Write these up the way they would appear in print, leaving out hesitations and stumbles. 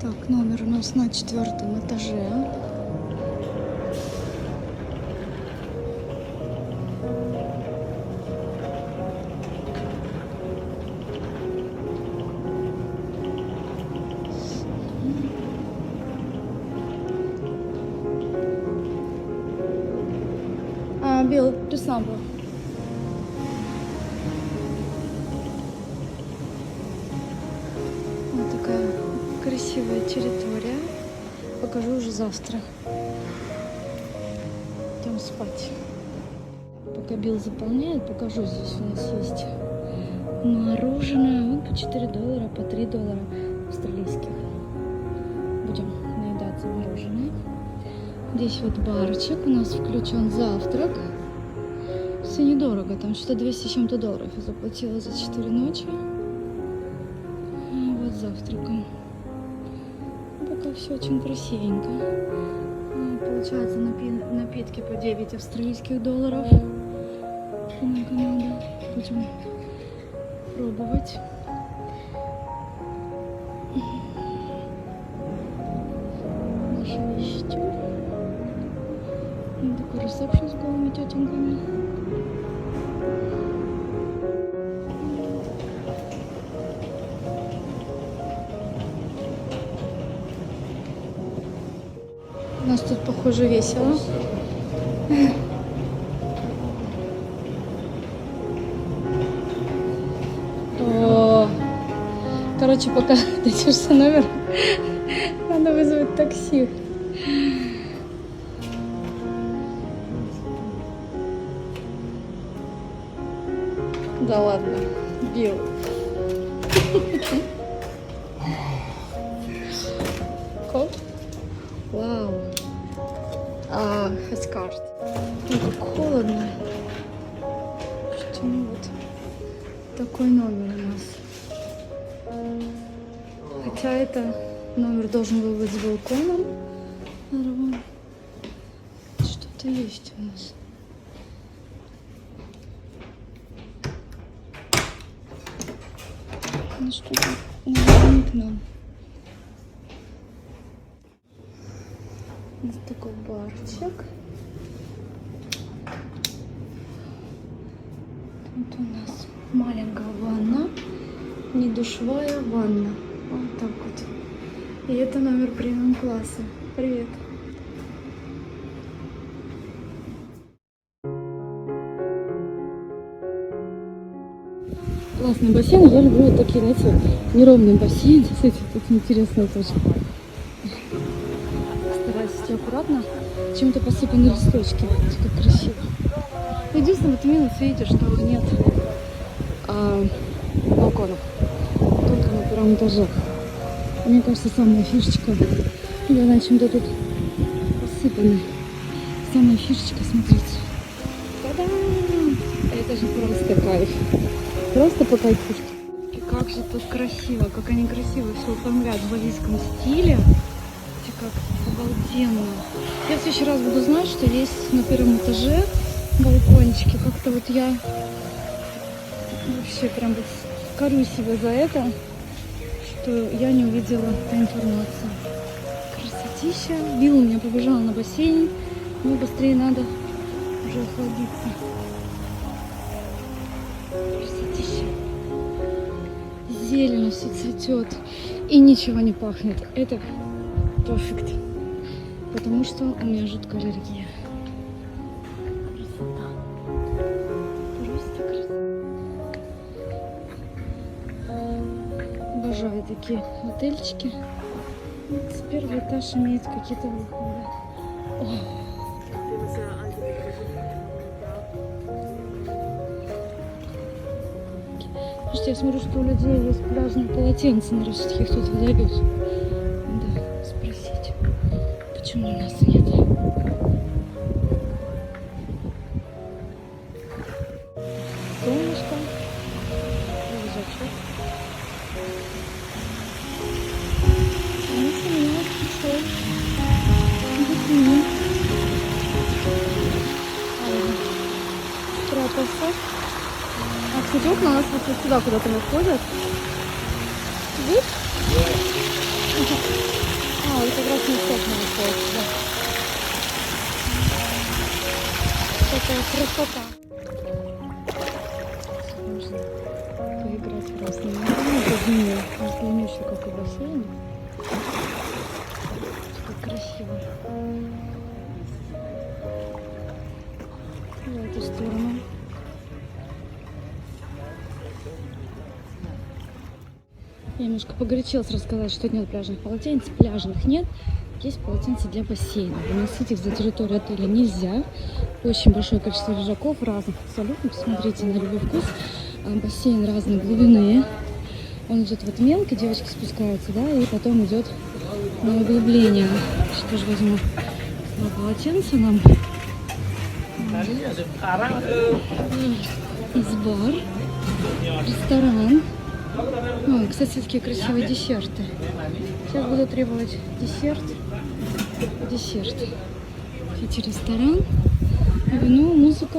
Так, номер у нас на 4-м этаже. Билл, ты сам был. Вот такая красивая территория. Покажу уже завтра. Идем спать. Пока Билл заполняет, покажу. Здесь у нас есть мороженое. Вот по $4, по $3 австралийских. Будем наедаться мороженое. Здесь вот барчик. У нас включен завтрак. Все недорого. Там что-то 200 с чем-то долларов я заплатила за 4 ночи. Вот завтраком. Пока все очень красивенько. Получается напитки по 9 австралийских долларов. Много надо. Будем пробовать. Наша вещичка. Такой ресепшн с голыми тетеньками. У нас тут, похоже, весело. Короче, пока дойдешься номер, надо вызвать такси. Да ладно, Билл. Коп? Вау. Хаскарт. Ну, как холодно. Что, ну вот такой номер у нас. Хотя это номер должен был быть с балконом. Что-то есть у нас. Ну что-то не к нам. Вот такой барчик. Тут у нас маленькая ванна. Не душевая ванна. Вот так вот. И это номер премиум класса. Привет. Классный бассейн. Я люблю вот такие, знаете, неровные бассейны. Кстати, тут интересно тоже. Стараюсь идти аккуратно. Чем-то посыпаны листочки. Как красиво. Единственное, вот минус, видите, что нет балконов. Только на первом этаже. Мне кажется, самая фишечка. Я чем-то тут посыпано. Самая фишечка, смотрите. Та-дам! Это же просто кайф. Просто по кайфушке. И как же тут красиво, как они красиво все оформляют в балийском стиле. Видите, как обалденно. Я в следующий раз буду знать, что есть на первом этаже балкончики. Как-то вот я вообще прям вот корю себя за это, что я не увидела эту информацию. Красотища. Билл у меня побежал на бассейн. Мне быстрее надо уже охладиться. Красотища. Зелень все цветет. И ничего не пахнет. Это перфект. Потому что у меня жуткая аллергия. Красота. Просто красота. Обожаю такие отельчики. Вот первый этаж имеет какие-то выходы. Слушайте, я смотрю, что у людей есть пляжные полотенца, наверное, их тут выдают. Да, спросить, почему у нас нет. Солнышко, лежачок. Спрятался. А, кстати, окна у нас вот сюда куда-то выходят. Видишь? вот как раз не сложно находится. Такая красота. Можно поиграть в разные игры. Это длиннющий какой бассейн. Как красиво. В эту сторону. Я немножко погорячилась рассказать, что нет пляжных полотенец. Пляжных нет. Есть полотенца для бассейна. Выносить их за территорию отеля нельзя. Очень большое количество лежаков разных абсолютно. Посмотрите на любой вкус. Бассейн разной глубины. Он идет вот мелко, девочки спускаются, да, и потом идет на углубление. Сейчас тоже возьму полотенце нам. Бар, ресторан. Ой, кстати, такие красивые десерты. Сейчас буду требовать десерт. Эти ресторан, вино, музыка.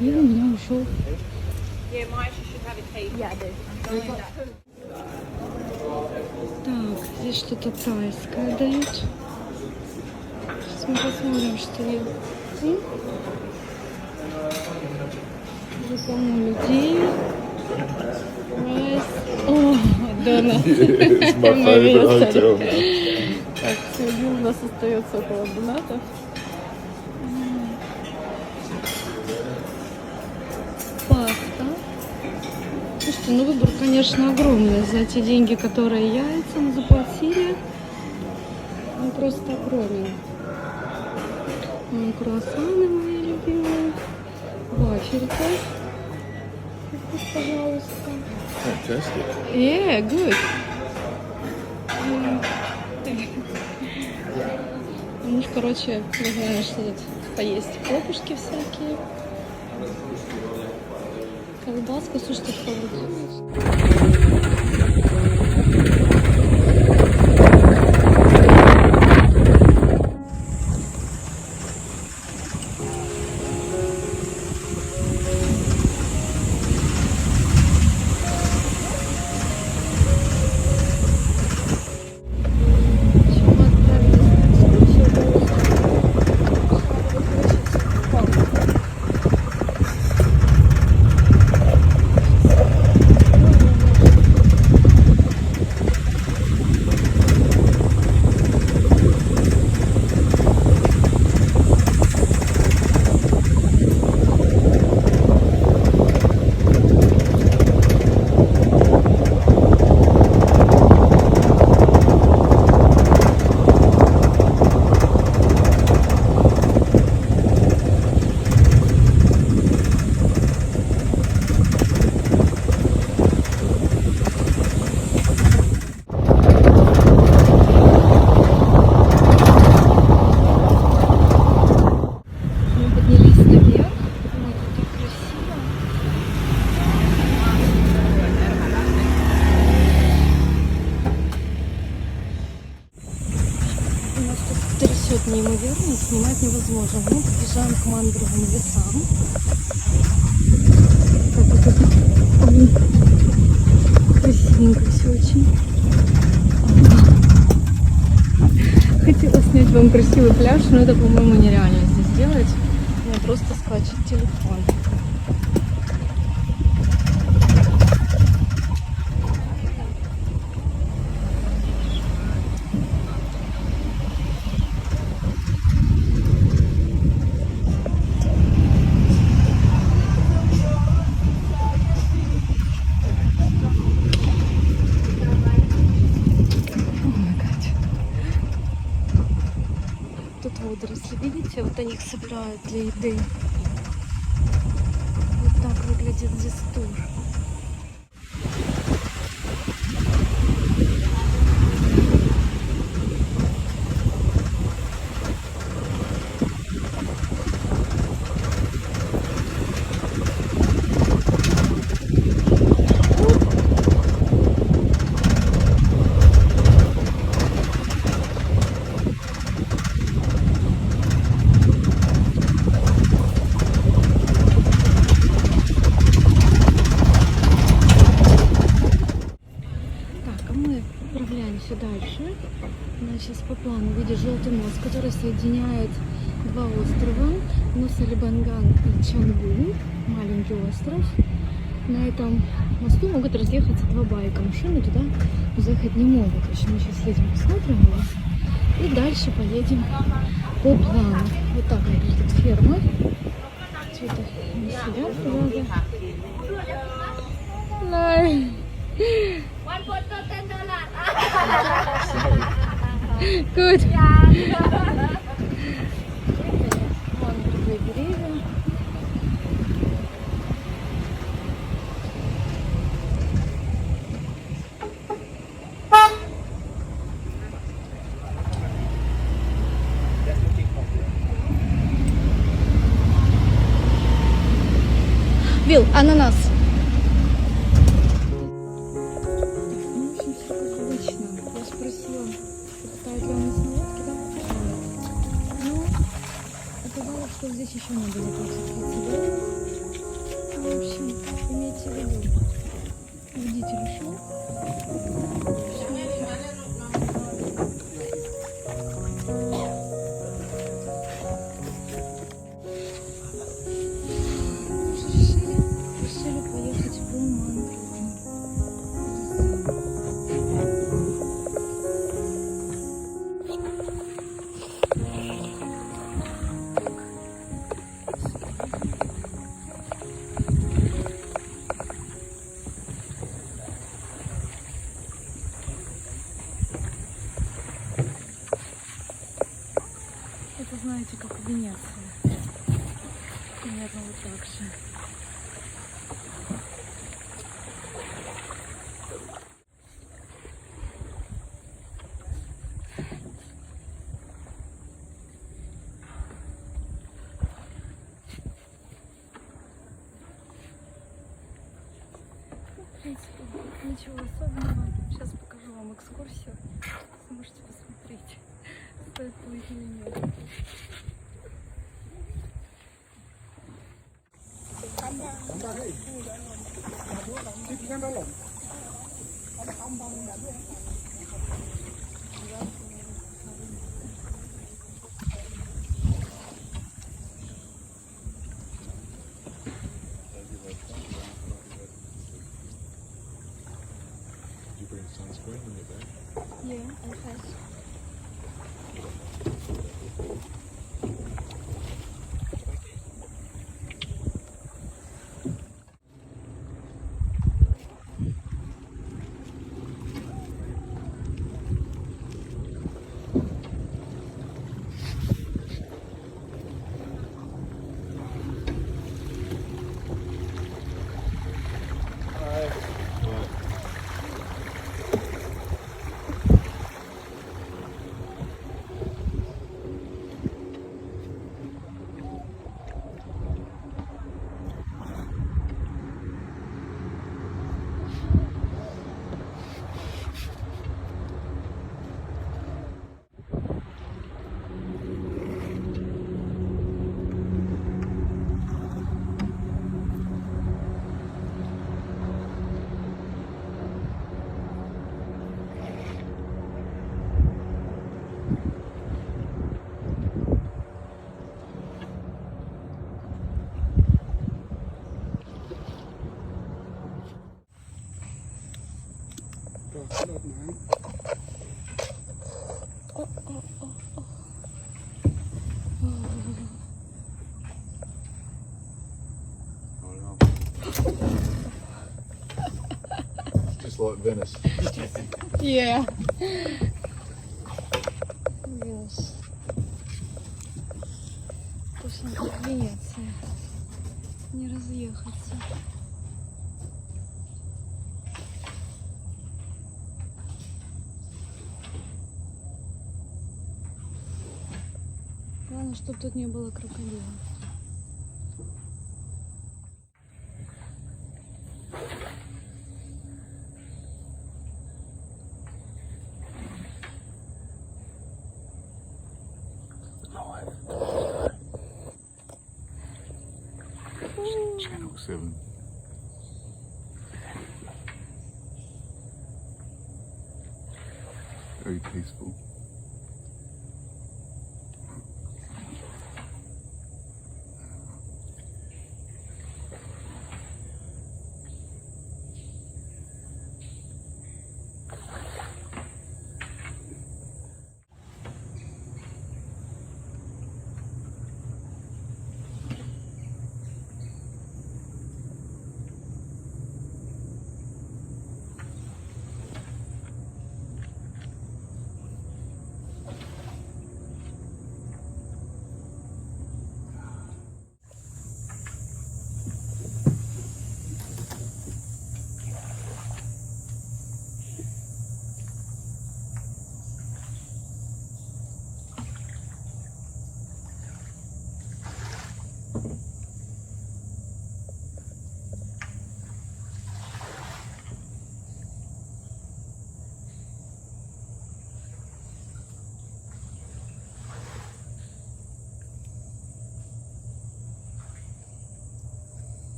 Билл у меня ушел. Так, здесь что-то тайское дают. Сейчас мы посмотрим, что есть. Уже полно людей. О, Донат. Так, сегодня у нас остается около Доната. Паста. Слушайте, ну выбор, конечно, огромный. За эти деньги, которые яйца мы заплатили, он просто огромен. Круассаны мои любимые. Вафелька. Пожалуйста. Fantastic. Yeah, good. Ну, короче, не знаю, что тут поесть. Хлопушки всякие. Колбаска, слушайте, неимоверно, снимать невозможно. Мы подъезжаем к мангровым лесам. Так вот это красивенько все очень. Хотела снять вам красивый пляж, но это, по-моему, нереально здесь сделать. У меня просто скачет телефон. Водоросли, видите, вот они их собирают для еды. Вот так выглядит здесь тур. Так, а мы отправляемся дальше. У нас сейчас по плану видишь желтый мост, который соединяет два острова. Нуса-Либанган и Чангу. Маленький остров. На этом мосту могут разъехаться два байка. Машины туда заехать не могут. В общем, мы сейчас едем, посмотрим его. И дальше поедем по плану. Вот так выглядит ферма. Что-то не сидят рядом. Good. Вон другие деревья. Вил, ананас. Ну, в общем, все как обычно. Я спросила, покатают ли у нас на лодке, да? Ну, оказалось, что здесь еще надо заплатить 30 долларов. Ну, в общем, имейте в виду, водитель ушел. Решили поехать по Мандру. Это, знаете, как в Венеции. Примерно вот так же. В принципе, ничего особенного. Сейчас покажу вам экскурсию. Сможете посмотреть, стоит плыть или нет. You bring sunscreen in your bag? Yeah, okay. It's just like Venice. Yeah. Венус. Точно как Венеция. Не разъехаться. Главное, чтобы тут не было крокодила. Channel 7. Very peaceful.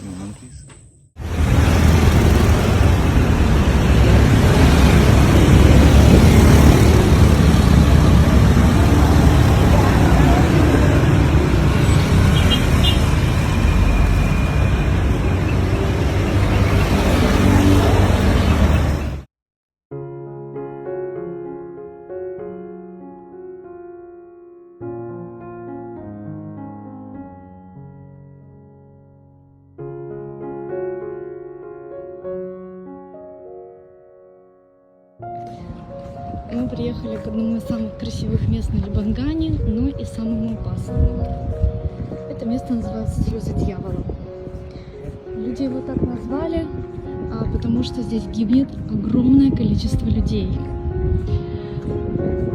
No monkeys. Мы приехали к одному из самых красивых мест на Либангане, но и самому опасному. Это место называется «Слезы дьявола». Люди его так назвали, потому что здесь гибнет огромное количество людей.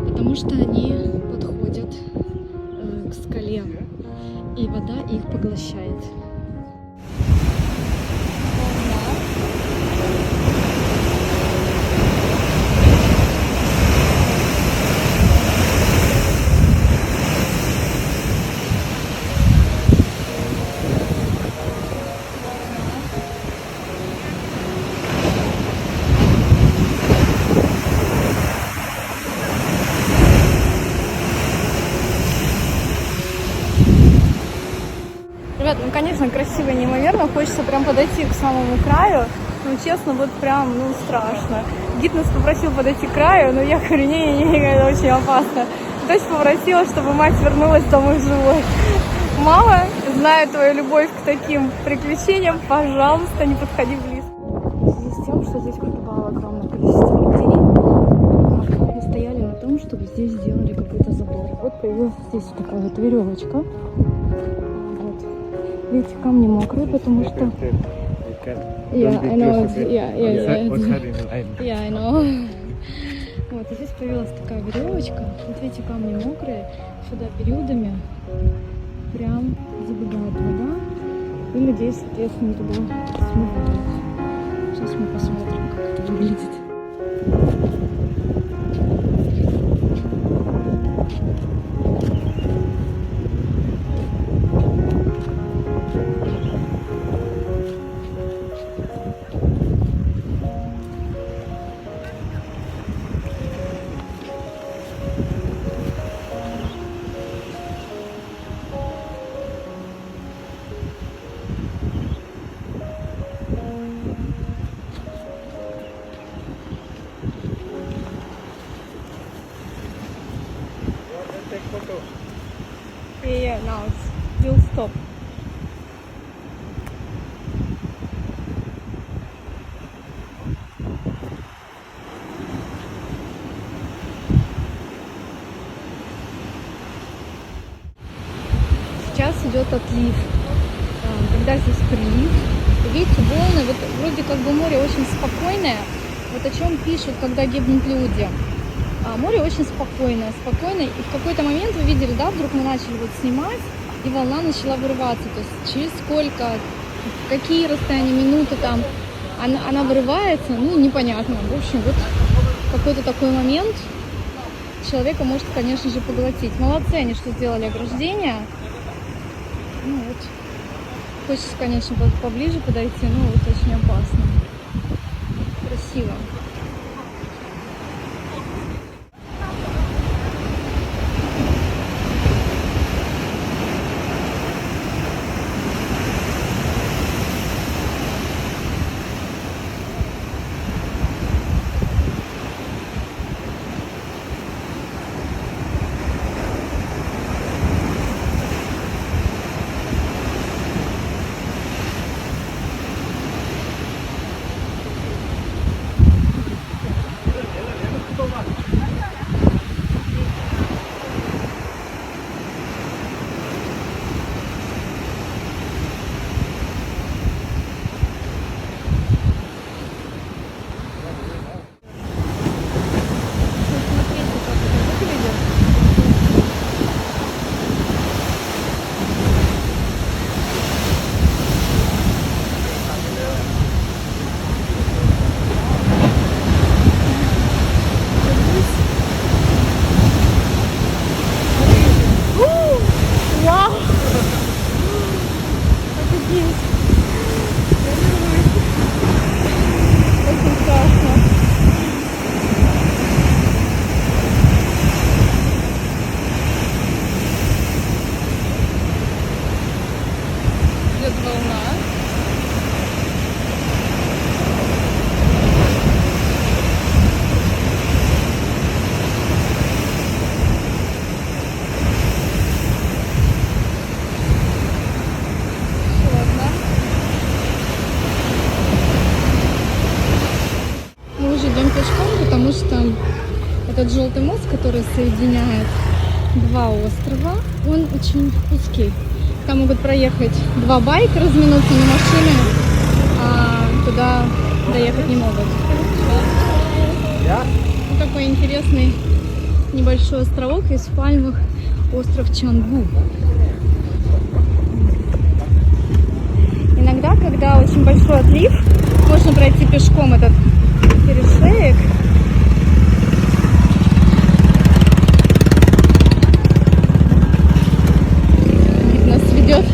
Потому что они подходят к скале, и вода их поглощает. Ребят, ну конечно красиво и неимоверно, хочется прям подойти к самому краю, но честно, вот прям, страшно. Гид нас попросил подойти к краю, но я говорю, не, это очень опасно. То есть попросила, чтобы мать вернулась домой живой. Мама, знаю твою любовь к таким приключениям, пожалуйста, не подходи близко. В связи с тем, что здесь погибало огромное количество людей, мы стояли на том, чтобы здесь сделали какой-то забор. Вот появилась здесь такая вот веревочка. Видите, камни мокрые, потому что... Yeah, I know. Yeah, I know. Вот, и здесь появилась такая веревочка. Вот видите, камни мокрые. Сюда периодами прям забегает вода. И людей, соответственно, туда смывают. Сейчас мы посмотрим, как это выглядит. Yeah, now it's will stop. Сейчас идет отлив. всегда здесь прилив. Видите, волны, вот вроде как бы море очень спокойное. Вот о чем пишут, когда гибнут люди. А море очень спокойное, спокойное. И в какой-то момент вы видели, да, вдруг мы начали вот снимать, и волна начала вырываться. То есть через сколько, какие расстояния, минуты там она вырывается, ну, непонятно. В общем, вот какой-то такой момент человека может, конечно же, поглотить. Молодцы они, что сделали ограждение. Ну вот. Хочется, конечно, поближе подойти, но вот очень опасно. Красиво. Потому что этот желтый мост, который соединяет два острова, он очень узкий. Там могут проехать два байка, разминуться на машине, а туда доехать не могут. Вот такой интересный небольшой островок из пальмах, остров Чангу. Иногда, когда очень большой отлив, можно пройти пешком этот перешеек. Гид нас ведет.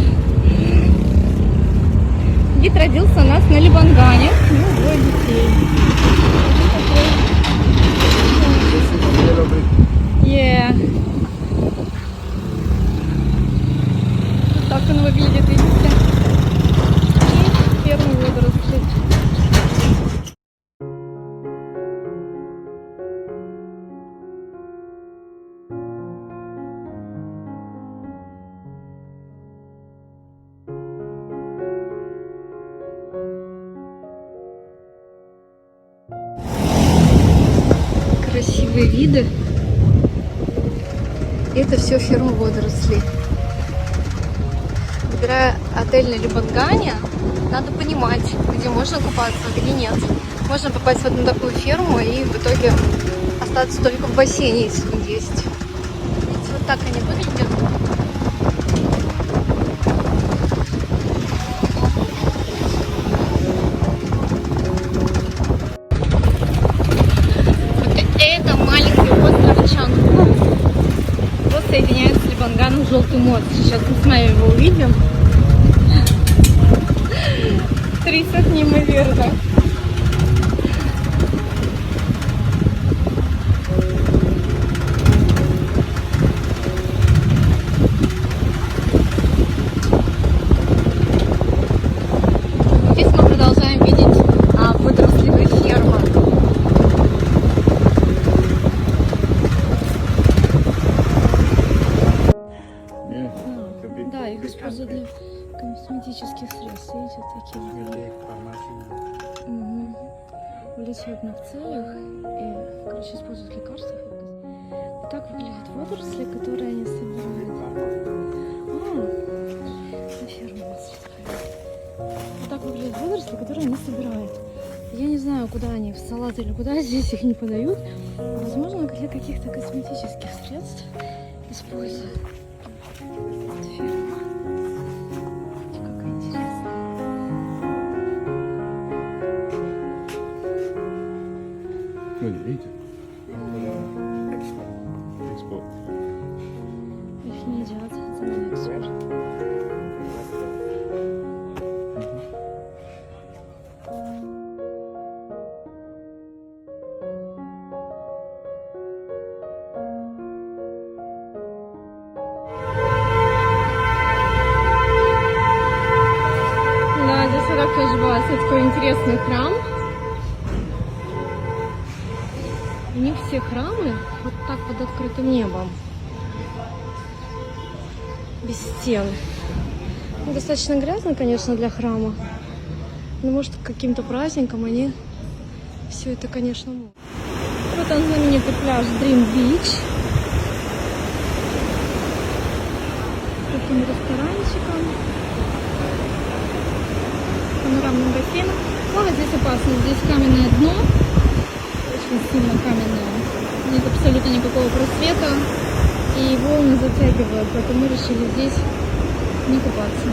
Гид родился у нас на Либангане. Ну, двое детей. Yeah. Вот так он выглядит, видите? И первый водоросли. Красивые виды. Это все ферма водорослей. Выбирая отель на Либангане, надо понимать, где можно купаться, а где нет. Можно попасть в одну такую ферму и в итоге остаться только в бассейне, если он есть. Видите, вот так они выглядят. Это маленький остров Чангу. Его соединяет с Либанганом желтый мост. Сейчас мы с вами его увидим. Трясет неимоверно. Здесь мы продолжаем видеть водорослевые фермы. Да, их используют для косметических средств. Видите, вот такие. Угу. В лечебных целях и, короче, используют в лекарствах. Вот так выглядят водоросли, которые они собирают. На ферму вот здесь. так выглядят водоросли, которые они собирают. Я не знаю, куда они, в салат или куда, здесь их не подают. Возможно, для каких-то косметических средств используют. Вот ферма. Какая интересная. Well, you eat it. Export. Их не едят, это на экспорт. Да, здесь вот так тоже была такой интересный храм. У них все храмы вот так под открытым небом. Без стен. Ну, достаточно грязно, конечно, для храма. Но может к каким-то праздникам они все это, конечно, могут. Вот он знаменитый пляж Dream Beach. С таким ресторанчиком. Панорамным бассейном. Плавать здесь опасно. Здесь каменное дно. Очень сильно каменное. Нет абсолютно никакого просвета. И волны затягивают. Поэтому мы решили здесь не купаться.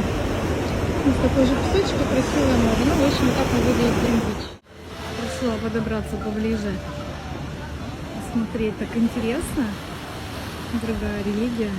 Здесь такой же песочек и красивое море. Ну, в общем, вот так выглядит Dream Beach. Решила подобраться поближе. Смотреть так интересно. Другая религия.